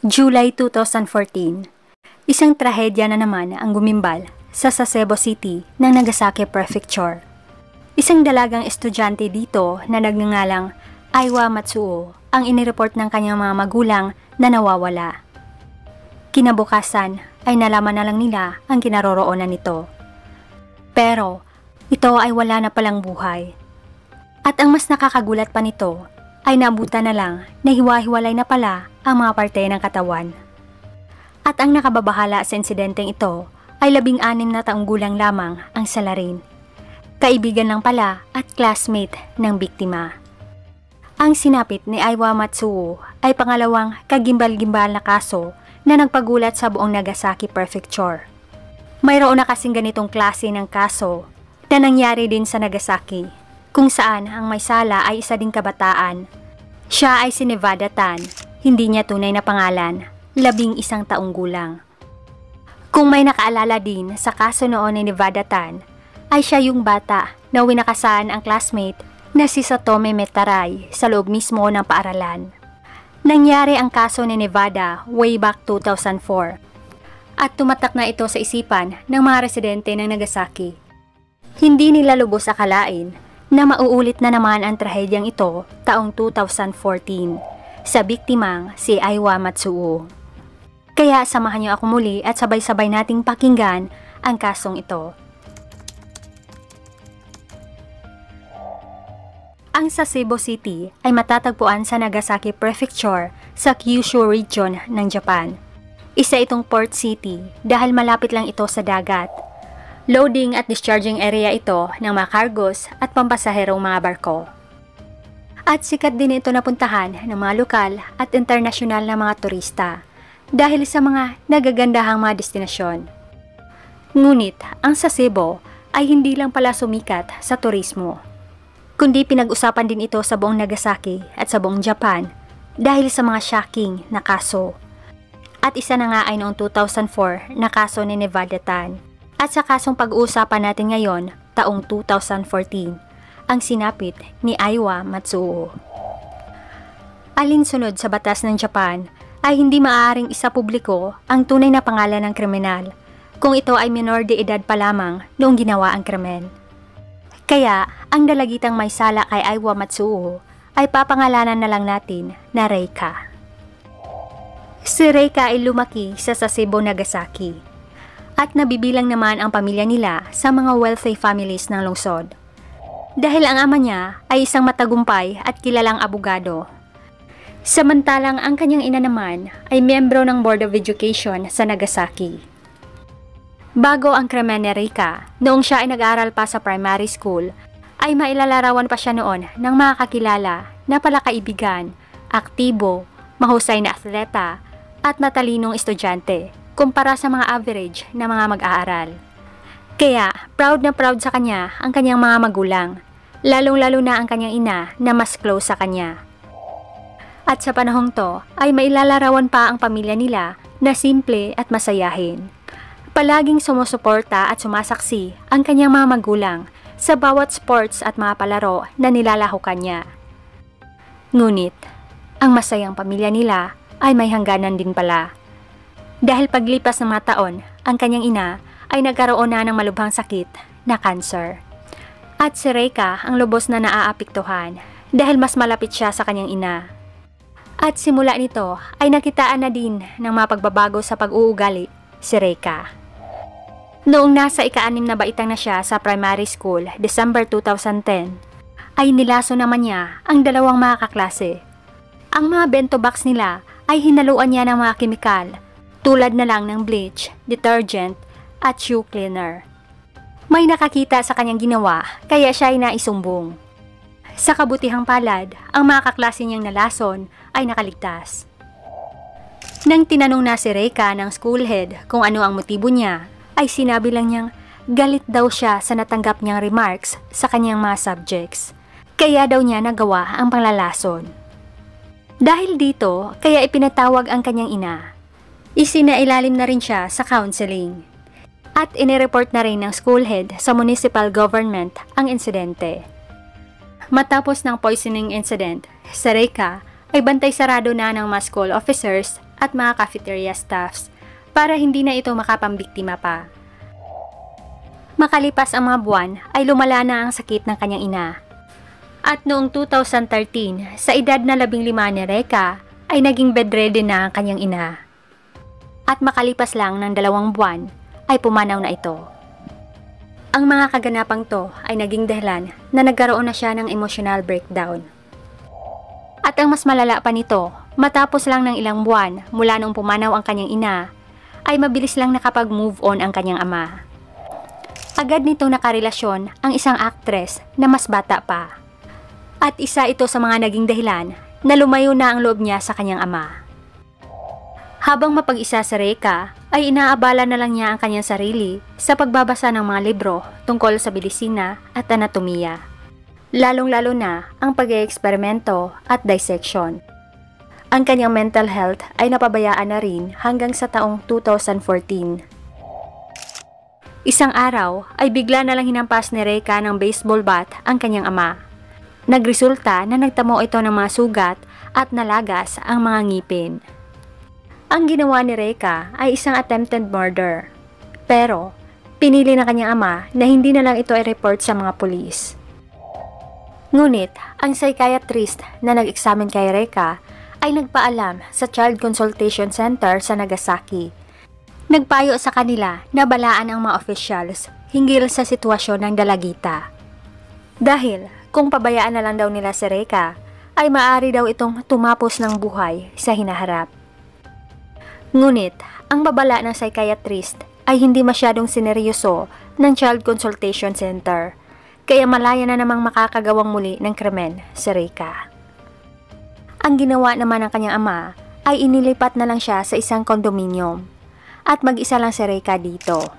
July 2014, isang trahedya na naman ang gumimbal sa Sasebo City ng Nagasaki Prefecture. Isang dalagang estudyante dito na nagngangalang Aiwa Matsuo ang inireport ng kanyang mga magulang na nawawala. Kinabukasan ay nalaman na lang nila ang kinaroroonan nito. Pero ito ay wala na palang buhay. At ang mas nakakagulat pa nito ay naabutan na lang na hiwa-hiwalay na pala ang mga parte ng katawan. At ang nakababahala sa insidenteng ito ay 16 na taong gulang lamang ang salarin. Kaibigan lang pala at classmate ng biktima. Ang sinapit ni Aiwa Matsuo ay pangalawang kagimbal-gimbal na kaso na nagpagulat sa buong Nagasaki Prefecture. Mayroon na kasing ganitong klase ng kaso na nangyari din sa Nagasaki, kung saan ang may sala ay isa ding kabataan. Siya ay si Nevada Tan, hindi niya tunay na pangalan, 11 taong gulang. Kung may nakaalala din sa kaso noon ni Nevada Tan, ay siya yung bata na winakasan ang classmate na si Satome Metaray sa loob mismo ng paaralan. Nangyari ang kaso ni Nevada way back 2004 at tumatak na ito sa isipan ng mga residente ng Nagasaki. Hindi nila lubos akalain na mauulit na naman ang trahedyang ito taong 2014 sa biktimang si Aiwa Matsuo. Kaya samahan niyo ako muli at sabay-sabay nating pakinggan ang kasong ito. Ang Sasebo City ay matatagpuan sa Nagasaki Prefecture sa Kyushu Region ng Japan. Isa itong port city dahil malapit lang ito sa dagat. Loading at discharging area ito ng mga cargos at pampasaherong mga barko. At sikat din ito napuntahan ng mga lokal at internasyonal na mga turista dahil sa mga nagagandahang mga destinasyon. Ngunit ang Sasebo ay hindi lang pala sumikat sa turismo, kundi pinag-usapan din ito sa buong Nagasaki at sa buong Japan dahil sa mga shocking na kaso. At isa na nga ay noong 2004 na kaso ni Nevada Tan. At sa kasong pag-uusapan natin ngayon, taong 2014, ang sinapit ni Aiwa Matsuo. Alinsunod sa batas ng Japan, ay hindi maaaring isapubliko ang tunay na pangalan ng kriminal kung ito ay minor de edad pa lamang noong ginawa ang krimen. Kaya, ang dalagitang may sala kay Aiwa Matsuo ay papangalanan na lang natin na Reika. Si Reika ay lumaki sa Sasebo, Nagasaki. At nabibilang naman ang pamilya nila sa mga wealthy families ng lungsod. Dahil ang ama niya ay isang matagumpay at kilalang abogado. Samantalang ang kanyang ina naman ay miyembro ng Board of Education sa Nagasaki. Bago ang krimen ni Reika, noong siya ay nag-aaral pa sa primary school, ay mailalarawan pa siya noon ng mga kakilala na palakaibigan, aktibo, mahusay na atleta, at matalinong estudyante kumpara sa mga average na mga mag-aaral. Kaya, proud na proud sa kanya ang kanyang mga magulang, lalong-lalo na ang kanyang ina na mas close sa kanya. At sa panahong to, ay mailalarawan pa ang pamilya nila na simple at masayahin. Palaging sumusuporta at sumasaksi ang kanyang mga magulang sa bawat sports at mga palaro na nilalahukan niya. Ngunit, ang masayang pamilya nila ay may hangganan din pala. Dahil paglipas ng mga taon, ang kanyang ina ay nagkaroon na ng malubhang sakit na cancer. At si Reika ang lubos na naaapektuhan dahil mas malapit siya sa kanyang ina. At simula nito ay nakitaan na din ng mga pagbabago sa pag-uugali si Reika. Noong nasa ika-6 na baitang na siya sa primary school, December 2010, ay nilaso naman niya ang dalawang mga kaklase. Ang mga bento box nila ay hinaluan niya ng mga kemikal tulad na lang ng bleach, detergent, at shoe cleaner. May nakakita sa kanyang ginawa kaya siya ay naisumbong. Sa kabutihang palad, ang mga kaklase niyang nalason ay nakaligtas. Nang tinanong na si Reika ng school head kung ano ang motibo niya, ay sinabi lang niyang galit daw siya sa natanggap niyang remarks sa kanyang mga subjects. Kaya daw niya nagawa ang panglalason. Dahil dito, kaya ipinatawag ang kanyang ina. Isinailalim na rin siya sa counseling. At inireport na rin ng school head sa municipal government ang insidente. Matapos ng poisoning incident, si Reika ay bantay sarado na ng mga school officers at mga cafeteria staffs para hindi na ito makapambiktima pa. Makalipas ang mga buwan ay lumala na ang sakit ng kanyang ina. At noong 2013, sa edad na 15 ni Reka, ay naging bedridden na ang kanyang ina. At makalipas lang ng 2 buwan, ay pumanaw na ito. Ang mga kaganapang to ay naging dahilan na nagkaroon na siya ng emotional breakdown. At ang mas malala pa nito, matapos lang ng ilang buwan mula noong pumanaw ang kanyang ina, ay mabilis lang nakapag-move on ang kanyang ama. Agad nitong nakarelasyon ang isang actress na mas bata pa. At isa ito sa mga naging dahilan na lumayo na ang loob niya sa kanyang ama. Habang mapag-isa si Reka, ay inaabala na lang niya ang kanyang sarili sa pagbabasa ng mga libro tungkol sa medisina at anatomiya. Lalong-lalo na ang pag-eeksperimento at dissection. Ang kanyang mental health ay napabayaan na rin hanggang sa taong 2014. Isang araw ay bigla na lang hinampas ni Reka ng baseball bat ang kanyang ama. Nagresulta na nagtamo ito ng mga sugat at nalagas ang mga ngipin. Ang ginawa ni Reka ay isang attempted murder. Pero, pinili ng kanyang ama na hindi na lang ito i-report sa mga pulis. Ngunit, ang psychiatrist na nag-examine kay Reka ay nagpaalam sa Child Consultation Center sa Nagasaki. Nagpayo sa kanila na balaan ang mga officials hinggil sa sitwasyon ng dalagita. Dahil, kung pabayaan na lang daw nila si Reka, ay maaari daw itong tumapos ng buhay sa hinaharap. Ngunit, ang babala ng psychiatrist ay hindi masyadong sineryoso ng Child Consultation Center, kaya malaya na namang makakagawang muli ng krimen si Reka. Ang ginawa naman ng kanyang ama ay inilipat na lang siya sa isang kondominium at mag-isa lang si Reka dito.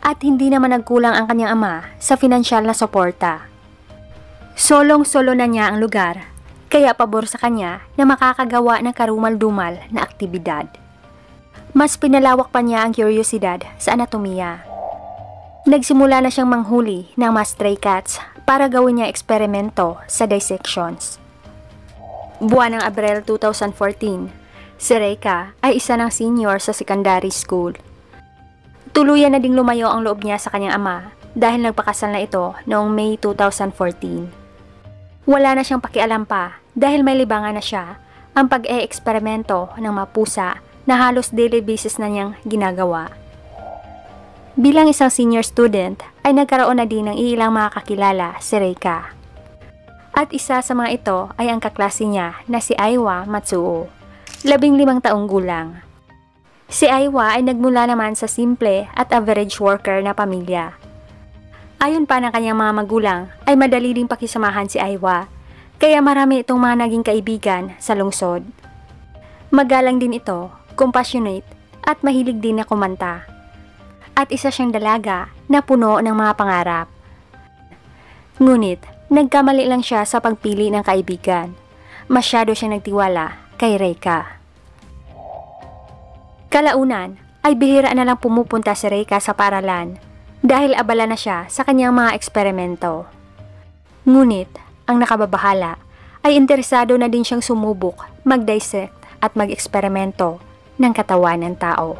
At hindi naman nagkulang ang kanyang ama sa pinansyal na suporta. Solong-solo na niya ang lugar, kaya pabor sa kanya na makakagawa ng karumal-dumal na aktibidad. Mas pinalawak pa niya ang kuryosidad sa anatomiya. Nagsimula na siyang manghuli ng mga stray cats para gawin niya eksperimento sa dissections. Buwan ng Abril 2014, si Reka ay isa ng senior sa secondary school. Tuluyan na ding lumayo ang loob niya sa kanyang ama dahil nagpakasal na ito noong May 2014. Wala na siyang pakialam pa dahil may libangan na siya ang pag-e-eksperimento ng mga pusa na halos daily basis na niyang ginagawa. Bilang isang senior student ay nagkaroon na din ng ilang mga kakilala si Reka. At isa sa mga ito ay ang kaklase niya na si Aiwa Matsuo, 15 taong gulang. Si Aiwa ay nagmula naman sa simple at average worker na pamilya. Ayon pa ng kanyang mga magulang ay madali ding pakisamahan si Aiwa, kaya marami itong mga naging kaibigan sa lungsod. Magalang din ito, compassionate at mahilig din na kumanta. At isa siyang dalaga na puno ng mga pangarap. Ngunit, nagkamali lang siya sa pagpili ng kaibigan. Masyado siyang nagtiwala kay Reka. Kalaunan ay bihira na lang pumupunta si Reka sa paaralan dahil abala na siya sa kanyang mga eksperimento. Ngunit, ang nakababahala ay interesado na din siyang sumubok, mag-dissect at mag-eksperimento ng katawan ng tao.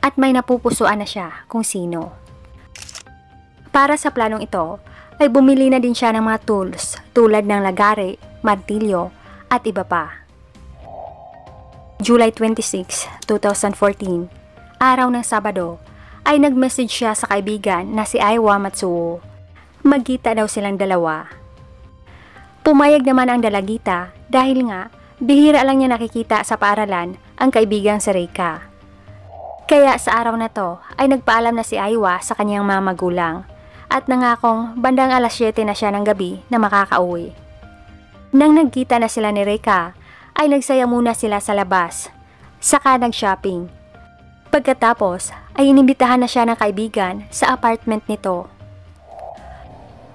At may napupusuan na siya kung sino. Para sa planong ito, ay bumili na din siya ng mga tools tulad ng lagare, martilyo at iba pa. July 26, 2014, araw ng Sabado, ay nag-message siya sa kaibigan na si Aiwa Matsuo. Magkita daw silang dalawa. Pumayag naman ang dalagita dahil nga bihira lang niya nakikita sa paaralan ang kaibigang si Reka. Kaya sa araw na to ay nagpaalam na si Aiwa sa kanyang mga magulang at nangakong bandang alas 7 na siya ng gabi na makakauwi. Nang nagkita na sila ni Reka ay nagsaya muna sila sa labas, saka nag-shopping. Pagkatapos ay inimbitahan na siya ng kaibigan sa apartment nito.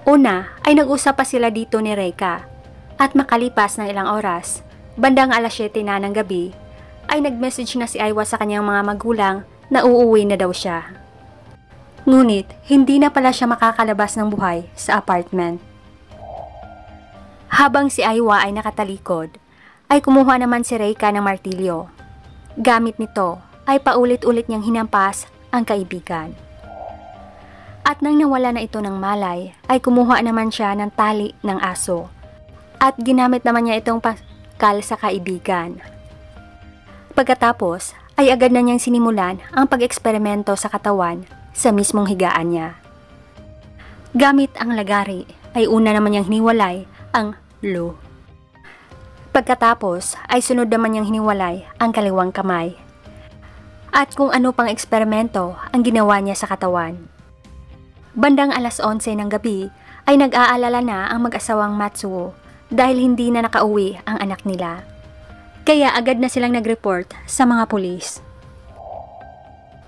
Una ay nag-usap pa sila dito ni Reka at makalipas ng ilang oras, bandang alas 7 na ng gabi, ay nag-message na si Aiwa sa kanyang mga magulang na uuwi na daw siya. Ngunit hindi na pala siya makakalabas ng buhay sa apartment. Habang si Aiwa ay nakatalikod, ay kumuha naman si Reika ng martilyo. Gamit nito ay paulit-ulit niyang hinampas ang kaibigan. At nang nawala na ito ng malay, ay kumuha naman siya ng tali ng aso. At ginamit naman niya itong pangkal sa kaibigan. Pagkatapos ay agad na niyang sinimulan ang pag-eksperimento sa katawan sa mismong higaan niya. Gamit ang lagari ay una naman niyang hiniwalay ang Lo. Pagkatapos ay sunod naman niyang hiniwalay ang kaliwang kamay. At kung ano pang eksperimento ang ginawa niya sa katawan. Bandang alas 11 ng gabi ay nag-aalala na ang mag-asawang Matsuo dahil hindi na nakauwi ang anak nila. Kaya agad na silang nag-report sa mga pulis.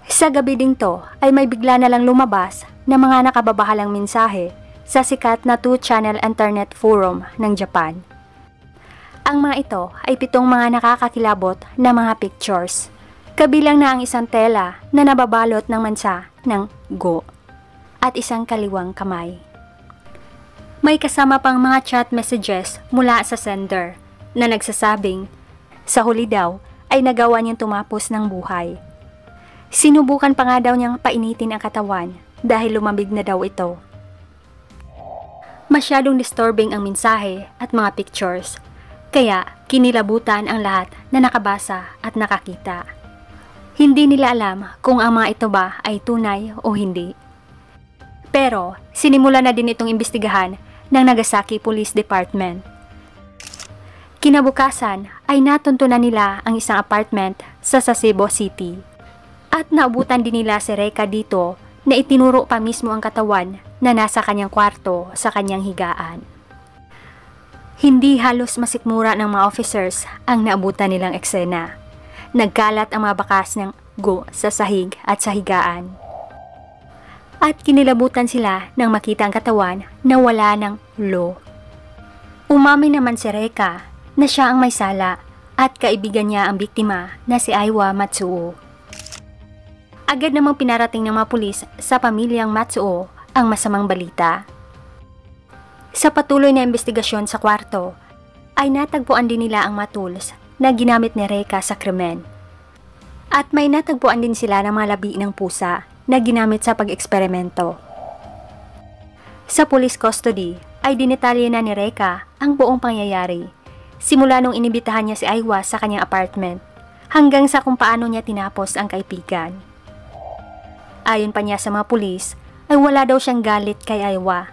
Sa gabi ding to ay may bigla na lang lumabas na mga nakababahalang mensahe sa sikat na 2-channel internet forum ng Japan. Ang mga ito ay 7 mga nakakakilabot na mga pictures, kabilang na ang isang tela na nababalot ng mansa ng Go at isang kaliwang kamay. May kasama pang mga chat messages mula sa sender na nagsasabing sa huli daw ay nagawa niyang tumapos ng buhay. Sinubukan pa nga daw niyang painitin ang katawan dahil lumambig na daw ito. Masyadong disturbing ang mensahe at mga pictures, kaya kinilabutan ang lahat na nakabasa at nakakita. Hindi nila alam kung ang mga ito ba ay tunay o hindi. Pero sinimula na din itong imbestigahan ng Nagasaki Police Department. Kinabukasan ay natuntunan nila ang isang apartment sa Sasebo City. At naubutan din nila si Reika dito na itinuro pa mismo ang katawan na nasa kanyang kwarto sa kanyang higaan. Hindi halos masikmura ng mga officers ang naabutan nilang eksena. Nagkalat ang mga bakas ng Go sa sahig at sa higaan. At kinilabutan sila nang makita ang katawan na wala ng Lo. Umamin naman si Reika na siya ang may sala at kaibigan niya ang biktima na si Aiwa Matsuo. Agad namang pinarating ng mga pulis sa pamilyang Matsuo ang masamang balita. Sa patuloy na investigasyon sa kwarto, ay natagpuan din nila ang mga tools na ginamit ni Reika sa krimen. At may natagpuan din sila ng mga labi ng pusa na ginamit sa pag-eksperimento. Sa police custody ay dinetalye na ni Reika ang buong pangyayari, simula nung inibitahan niya si Aiwa sa kanyang apartment hanggang sa kung paano niya tinapos ang kaibigan. Ayon pa niya sa mga pulis, ay wala daw siyang galit kay Aiwa.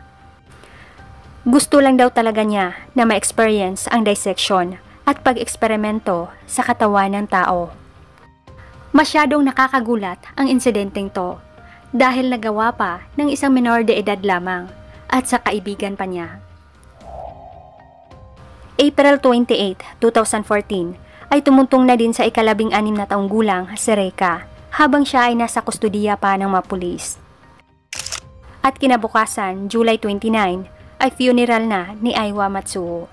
Gusto lang daw talaga niya na ma-experience ang dissection at pag-eksperimento sa katawan ng tao. Masyadong nakakagulat ang insidenteng to dahil nagawa pa ng isang menor de edad lamang at sa kaibigan pa niya. April 28, 2014 ay tumuntong na din sa ika-16 na taong gulang si Reika habang siya ay nasa kustudiya pa ng mga pulis. At kinabukasan, July 29, ay funeral na ni Aiwa Matsuo.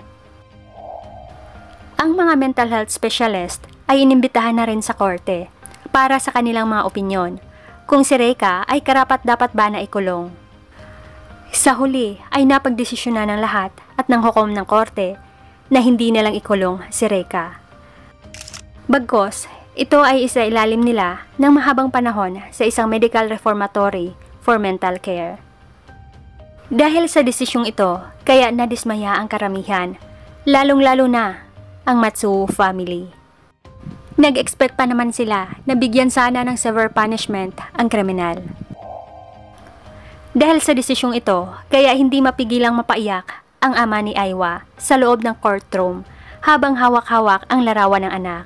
Ang mga mental health specialist ay inimbitahan na rin sa korte para sa kanilang mga opinyon kung si Reika ay karapat-dapat ba na ikulong. Sa huli ay napagdesisyonan ng lahat at ng hukom ng korte na hindi na lang ikulong si Reika. Bagkos, ito ay isailalim nila ng mahabang panahon sa isang medical reformatory for mental care. Dahil sa desisyong ito, kaya nadismaya ang karamihan, lalong-lalo na ang Matsuo family. Nag-expect pa naman sila na bigyan sana ng severe punishment ang kriminal. Dahil sa desisyong ito, kaya hindi mapigilang mapaiyak ang ama ni Aiwa sa loob ng courtroom habang hawak-hawak ang larawan ng anak.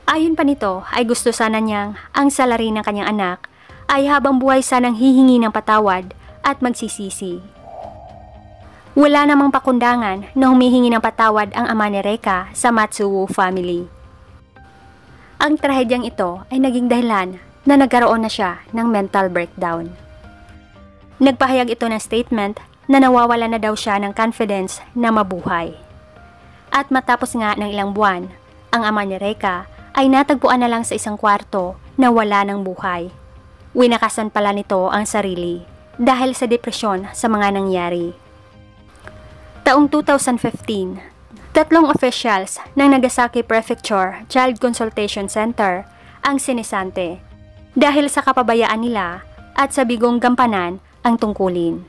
Ayon pa nito ay gusto sana niyang ang salary ng kanyang anak ay habang buhay sanang hihingi ng patawad at magsisisi. Wala namang pakundangan na humihingi ng patawad ang ama ni Reika sa Matsuo family. Ang trahedyang ito ay naging dahilan na nagkaroon na siya ng mental breakdown. Nagpahayag ito ng statement na nawawala na daw siya ng confidence na mabuhay. At matapos nga ng ilang buwan, ang ama ni Reika ay natagpuan na lang sa isang kwarto na wala ng buhay. Winakasan pala nito ang sarili dahil sa depresyon sa mga nangyari. Taong 2015, Tatlong officials ng Nagasaki Prefecture Child Consultation Center ang sinisante dahil sa kapabayaan nila at sa bigong gampanan ang tungkulin.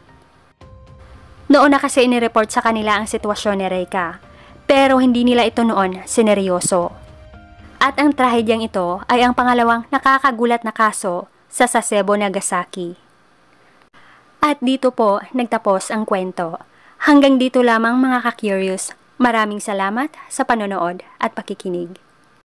Noon na kasi inireport sa kanila ang sitwasyon ni Reika, pero hindi nila ito noon sineryoso. At ang trahedyang ito ay ang pangalawang nakakagulat na kaso sa Sasebo, Nagasaki. At dito po nagtapos ang kwento. Hanggang dito lamang mga ka-curious. Maraming salamat sa panonood at pakikinig.